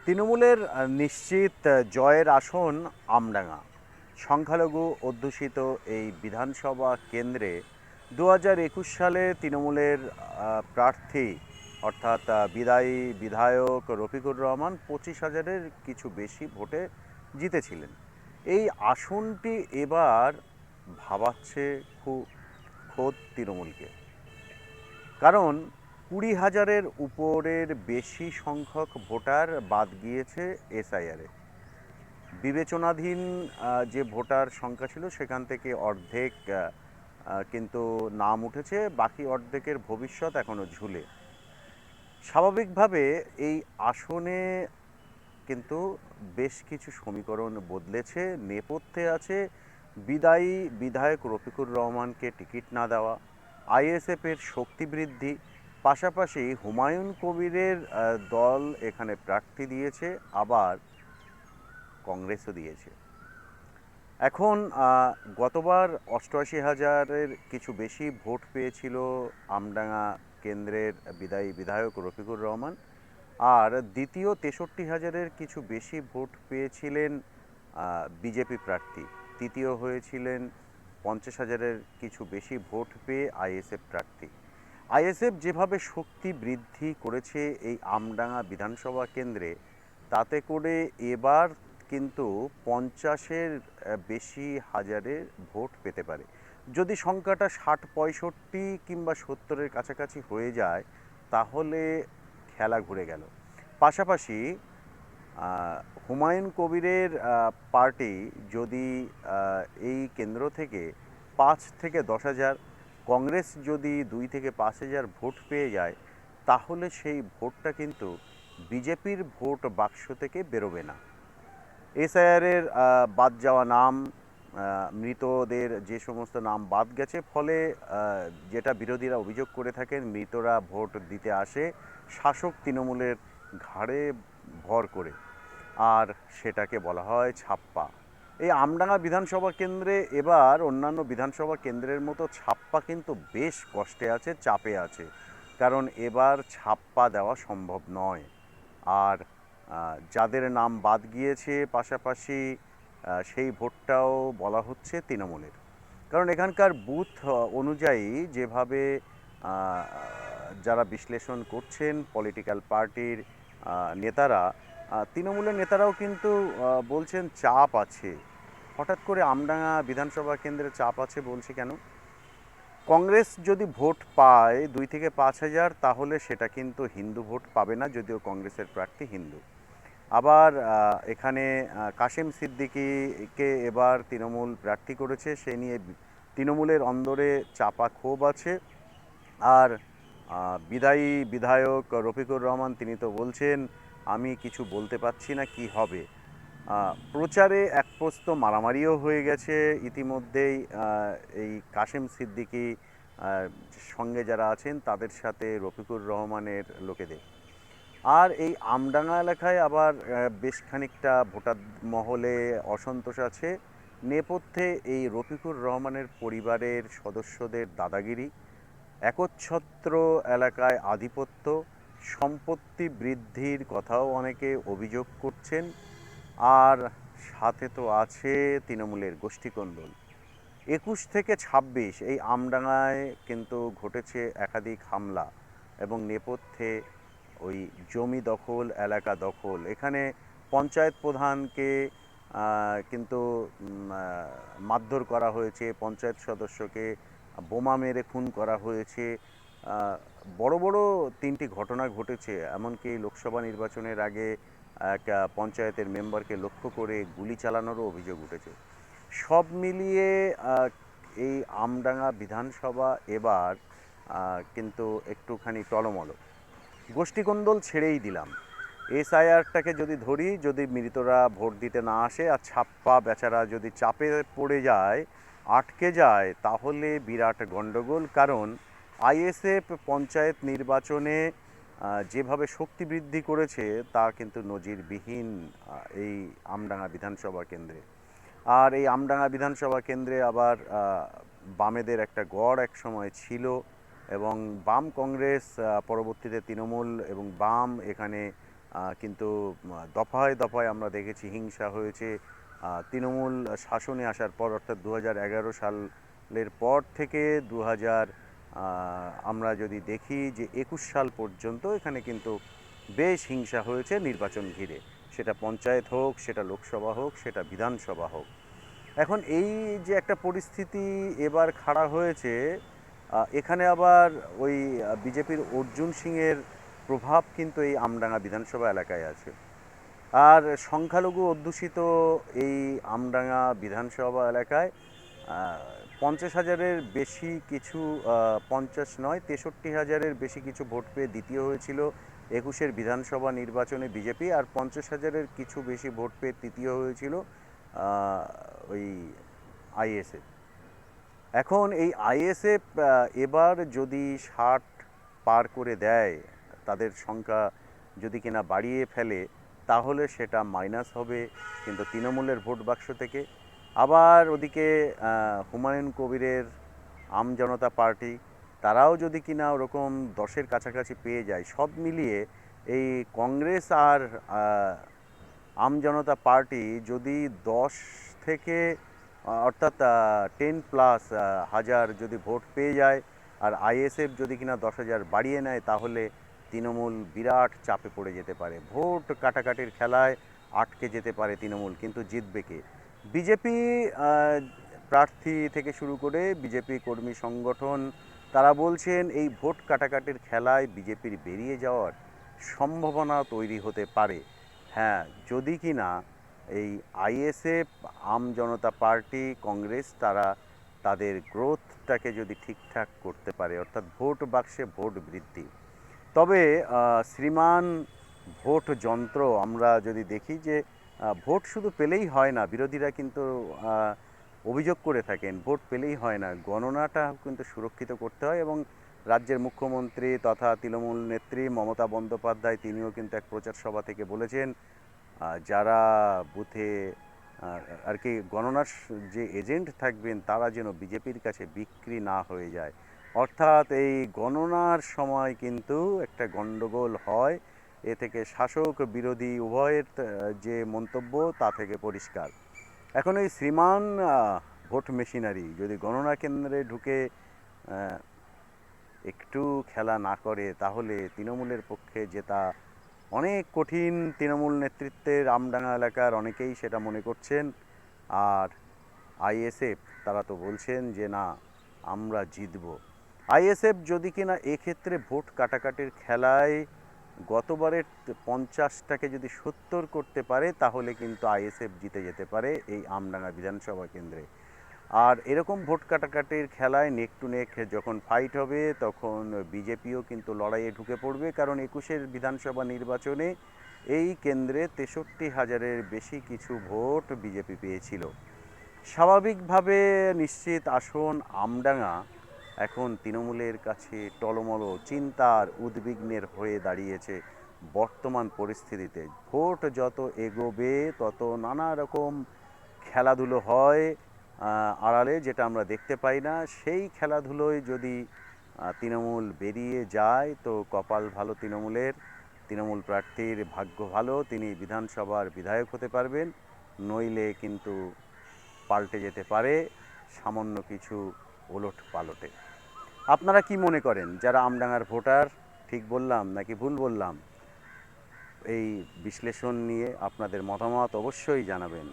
তৃণমূলের নিশ্চিত জয়ের আসন আমডাঙ্গা। সংখ্যালঘু অধ্যুষিত এই বিধানসভা কেন্দ্রে 2021 সালে তৃণমূলের প্রার্থী অর্থাৎ বিদায়ী বিধায়ক রফিকুর রহমান 25,000-এর কিছু বেশি ভোটে জিতেছিলেন। এই আসনটি এবার ভাবাচ্ছে খোদ তৃণমূলকে। কারণ 20,000-এর উপরের বেশি সংখ্যক ভোটার বাদ গিয়েছে এসআইআরে। বিবেচনাধীন যে ভোটার সংখ্যা ছিল সেখান থেকে অর্ধেক কিন্তু নাম উঠেছে, বাকি অর্ধেকের ভবিষ্যৎ এখনও ঝুলে। স্বাভাবিকভাবে এই আসনে কিন্তু বেশ কিছু সমীকরণ বদলেছে। নেপথ্যে আছে বিদায়ী বিধায়ক রফিকুর রহমানকে টিকিট না দেওয়া, আইএসএফের শক্তি বৃদ্ধি, পাশাপাশি হুমায়ুন কবিরের দল এখানে প্রার্থী দিয়েছে, আবার কংগ্রেসও দিয়েছে। এখন গতবার 88,000-এর কিছু বেশি ভোট পেয়েছিল আমডাঙ্গা কেন্দ্রের বিদায়ী বিধায়ক রফিকুর রহমান, আর দ্বিতীয় 63,000-এর কিছু বেশি ভোট পেয়েছিলেন বিজেপি প্রার্থী। তৃতীয় হয়েছিলেন 50,000-এর কিছু বেশি ভোট পেয়ে আইএসএফ প্রার্থী। আইএসএফ যেভাবে শক্তি বৃদ্ধি করেছে এই আমডাঙ্গা বিধানসভা কেন্দ্রে, তাতে করে এবার কিন্তু 50-এর বেশি হাজারের ভোট পেতে পারে। যদি সংখ্যাটা 60-65 কিংবা 70-এর কাছাকাছি হয়ে যায়, তাহলে খেলা ঘুরে গেল। পাশাপাশি হুমায়ুন কবিরের পার্টি যদি এই কেন্দ্র থেকে 5 থেকে 10,000, কংগ্রেস যদি 2 থেকে 5,000 ভোট পেয়ে যায়, তাহলে সেই ভোটটা কিন্তু বিজেপির ভোট বাক্স থেকে বেরোবে না। এসআইআরের বাদ যাওয়া নাম, মৃতদের যে সমস্ত নাম বাদ গেছে, ফলে যেটা বিরোধীরা অভিযোগ করে থাকেন, মৃতরা ভোট দিতে আসে শাসক তৃণমূলের ঘাড়ে ভর করে, আর সেটাকে বলা হয় ছাপ্পা। এই আমডাঙ্গা বিধানসভা কেন্দ্রে এবার অন্যান্য বিধানসভা কেন্দ্রের মতো ছাপ্পা কিন্তু বেশ কষ্টে আছে, চাপে আছে। কারণ এবার ছাপ্পা দেওয়া সম্ভব নয়। আর যাদের নাম বাদ গিয়েছে, পাশাপাশি সেই ভোটটাও বলা হচ্ছে তৃণমূলের। কারণ এখানকার বুথ অনুযায়ী যেভাবে যারা বিশ্লেষণ করছেন পলিটিক্যাল পার্টির নেতারা, তৃণমূলের নেতারাও কিন্তু বলছেন চাপ আছে। হঠাৎ করে আমডাঙ্গা বিধানসভা কেন্দ্রে চাপ আছে বলছে কেন? কংগ্রেস যদি ভোট পায় 2 থেকে 5,000, তাহলে সেটা কিন্তু হিন্দু ভোট পাবে না, যদিও কংগ্রেসের প্রার্থী হিন্দু। আবার এখানে কাশেম সিদ্দিকীকে এবার তৃণমূল প্রার্থী করেছে, সে নিয়ে তৃণমূলের অন্দরে চাপা ক্ষোভ আছে। আর বিদায়ী বিধায়ক রফিকুর রহমান তিনি তো বলছেন, আমি কিছু বলতে পারছি না কি হবে। প্রচারে এক প্রস্ত মারামারিও হয়ে গেছে ইতিমধ্যেই এই কাশেম সিদ্দিকী সঙ্গে যারা আছেন তাদের সাথে রফিকুর রহমানের লোকেদের। আর এই আমডাঙ্গা এলাকায় আবার বেশ খানিকটা ভোটার মহলে অসন্তোষ আছে। নেপথ্যে এই রফিকুর রহমানের পরিবারের সদস্যদের দাদাগিরি, একচ্ছত্র এলাকায় আধিপত্য, সম্পত্তি বৃদ্ধির কথাও অনেকে অভিযোগ করছেন। আর সাথে তো আছে তৃণমূলের গোষ্ঠীকন্দল। 21 থেকে 26 এই আমডাঙ্গায় কিন্তু ঘটেছে একাধিক হামলা, এবং নেপথ্যে ওই জমি দখল, এলাকা দখল। এখানে পঞ্চায়েত প্রধানকে কিন্তু মারধর করা হয়েছে, পঞ্চায়েত সদস্যকে বোমা মেরে খুন করা হয়েছে। বড় বড় 3টি ঘটনা ঘটেছে, এমনকি লোকসভা নির্বাচনের আগে এক পঞ্চায়েতের মেম্বারকে লক্ষ্য করে গুলি চালানোরও অভিযোগ উঠেছে। সব মিলিয়ে এই আমডাঙ্গা বিধানসভা এবার কিন্তু একটুখানি টলমলো। গোষ্ঠীকন্দল ছেড়েই দিলাম, এসআইআরটাকে যদি ধরি, যদি মৃতরা ভোট দিতে না আসে আর ছাপ্পা বেচারা যদি চাপে পড়ে যায়, আটকে যায়, তাহলে বিরাট গণ্ডগোল। কারণ আইএসএফ পঞ্চায়েত নির্বাচনে যেভাবে শক্তি বৃদ্ধি করেছে তা কিন্তু নজিরবিহীন এই আমডাঙ্গা বিধানসভা কেন্দ্রে। আর এই আমডাঙ্গা বিধানসভা কেন্দ্রে আবার বামেদের একটা গড় এক সময় ছিল, এবং বাম কংগ্রেস, পরবর্তীতে তৃণমূল এবং বাম এখানে কিন্তু দফায় দফায় আমরা দেখেছি হিংসা হয়েছে। তৃণমূল শাসনে আসার পর অর্থাৎ 2011 সালের পর থেকে 2000 আমরা যদি দেখি যে 21 সাল পর্যন্ত এখানে কিন্তু বেশ হিংসা হয়েছে নির্বাচন ঘিরে, সেটা পঞ্চায়েত হোক, সেটা লোকসভা হোক, সেটা বিধানসভা হোক। এখন এই যে একটা পরিস্থিতি এবার খাড়া হয়েছে, এখানে আবার ওই বিজেপির অর্জুন সিংয়ের প্রভাব কিন্তু এই আমডাঙ্গা বিধানসভা এলাকায় আছে। আর সংখ্যালঘু অধ্যুষিত এই আমডাঙ্গা বিধানসভা এলাকায় 50,000-এর বেশি কিছু, 50 নয় 63,000-এর বেশি কিছু ভোট পেয়ে দ্বিতীয় হয়েছিল 21-এর বিধানসভা নির্বাচনে বিজেপি, আর 50,000-এর কিছু বেশি ভোট পেয়ে তৃতীয় হয়েছিল ওই আইএসএফ। এখন এই আইএসএফ এবার যদি 60 পার করে দেয়, তাদের সংখ্যা যদি কিনা বাড়িয়ে ফেলে, তাহলে সেটা মাইনাস হবে কিন্তু তৃণমূলের ভোট বাক্স থেকে। আবার ওদিকে হুমায়ুন কবিরের আম জনতা পার্টি, তারাও যদি কিনা ওরকম 10-এর কাছাকাছি পেয়ে যায়, সব মিলিয়ে এই কংগ্রেস আর আম জনতা পার্টি যদি 10 থেকে অর্থাৎ 10+ হাজার যদি ভোট পেয়ে যায়, আর আইএসএফ যদি কিনা 10,000 বাড়িয়ে নেয়, তাহলে তৃণমূল বিরাট চাপে পড়ে যেতে পারে। ভোট কাটাকাটির খেলায় আটকে যেতে পারে তৃণমূল, কিন্তু জিতবে কে? বিজেপি প্রার্থী থেকে শুরু করে বিজেপি কর্মী সংগঠন, তারা বলছেন এই ভোট কাটাকাটির খেলায় বিজেপির বেরিয়ে যাওয়ার সম্ভাবনা তৈরি হতে পারে। হ্যাঁ, যদি কিনা এই আইএসএফ, আম জনতা পার্টি, কংগ্রেস তারা তাদের গ্রোথটাকে যদি ঠিকঠাক করতে পারে, অর্থাৎ ভোট বাক্সে ভোট বৃদ্ধি। তবে শ্রীমান ভোট যন্ত্র আমরা যদি দেখি যে ভোট শুধু পেলেই হয় না, বিরোধীরা কিন্তু অভিযোগ করে থাকেন ভোট পেলেই হয় না, গণনাটা কিন্তু সুরক্ষিত করতে হয়। এবং রাজ্যের মুখ্যমন্ত্রী তথা তৃণমূল নেত্রী মমতা বন্দ্যোপাধ্যায় তিনিও কিন্তু এক প্রচার সভা থেকে বলেছেন যারা বুথে আর কি গণনার যে এজেন্ট থাকবেন, তারা যেন বিজেপির কাছে বিক্রি না হয়ে যায়। অর্থাৎ এই গণনার সময় কিন্তু একটা গণ্ডগোল হয়, এ থেকে শাসক বিরোধী উভয়ের যে মন্তব্য তা থেকে পরিষ্কার। এখন এই শ্রীমান ভোট মেশিনারি যদি গণনা কেন্দ্রে ঢুকে একটু খেলা না করে, তাহলে তৃণমূলের পক্ষে জেতা অনেক কঠিন। তৃণমূল নেতৃত্বের আমডাঙ্গা এলাকার অনেকেই সেটা মনে করছেন। আর আইএসএফ তারা তো বলছেন যে না, আমরা জিতব। আইএসএফ যদি কিনা এক্ষেত্রে ভোট কাটাকাটির খেলায় গতবারের 50টাকে যদি 70 করতে পারে, তাহলে কিন্তু আইএসএফ জিতে যেতে পারে এই আমডাঙ্গা বিধানসভা কেন্দ্রে। আর এরকম ভোট কাটাকাটির খেলায় নেক টু নেক যখন ফাইট হবে, তখন বিজেপিও কিন্তু লড়াইয়ে ঢুকে পড়বে, কারণ 21-এর বিধানসভা নির্বাচনে এই কেন্দ্রে 63,000-এর বেশি কিছু ভোট বিজেপি পেয়েছিল। স্বাভাবিকভাবে নিশ্চিত আসন আমডাঙ্গা এখন তৃণমূলের কাছে টলমল, চিন্তার, উদ্বিগ্নের হয়ে দাঁড়িয়েছে বর্তমান পরিস্থিতিতে। ভোট যত এগোবে তত নানা রকম খেলাধুলো হয় আড়ালে, যেটা আমরা দেখতে পাই না। সেই খেলাধুলোয় যদি তৃণমূল বেরিয়ে যায়, তো কপাল ভালো তৃণমূলের, তৃণমূল প্রার্থীর ভাগ্য ভালো, তিনি বিধানসভার বিধায়ক হতে পারবেন। নইলে কিন্তু পাল্টে যেতে পারে সামান্য কিছু ওলট পালটে। আপনারা কি মনে করেন যারা আমডাঙ্গার ভোটার? ঠিক বললাম নাকি ভুল বললাম? এই বিশ্লেষণ নিয়ে আপনাদের মতামত অবশ্যই জানাবেন।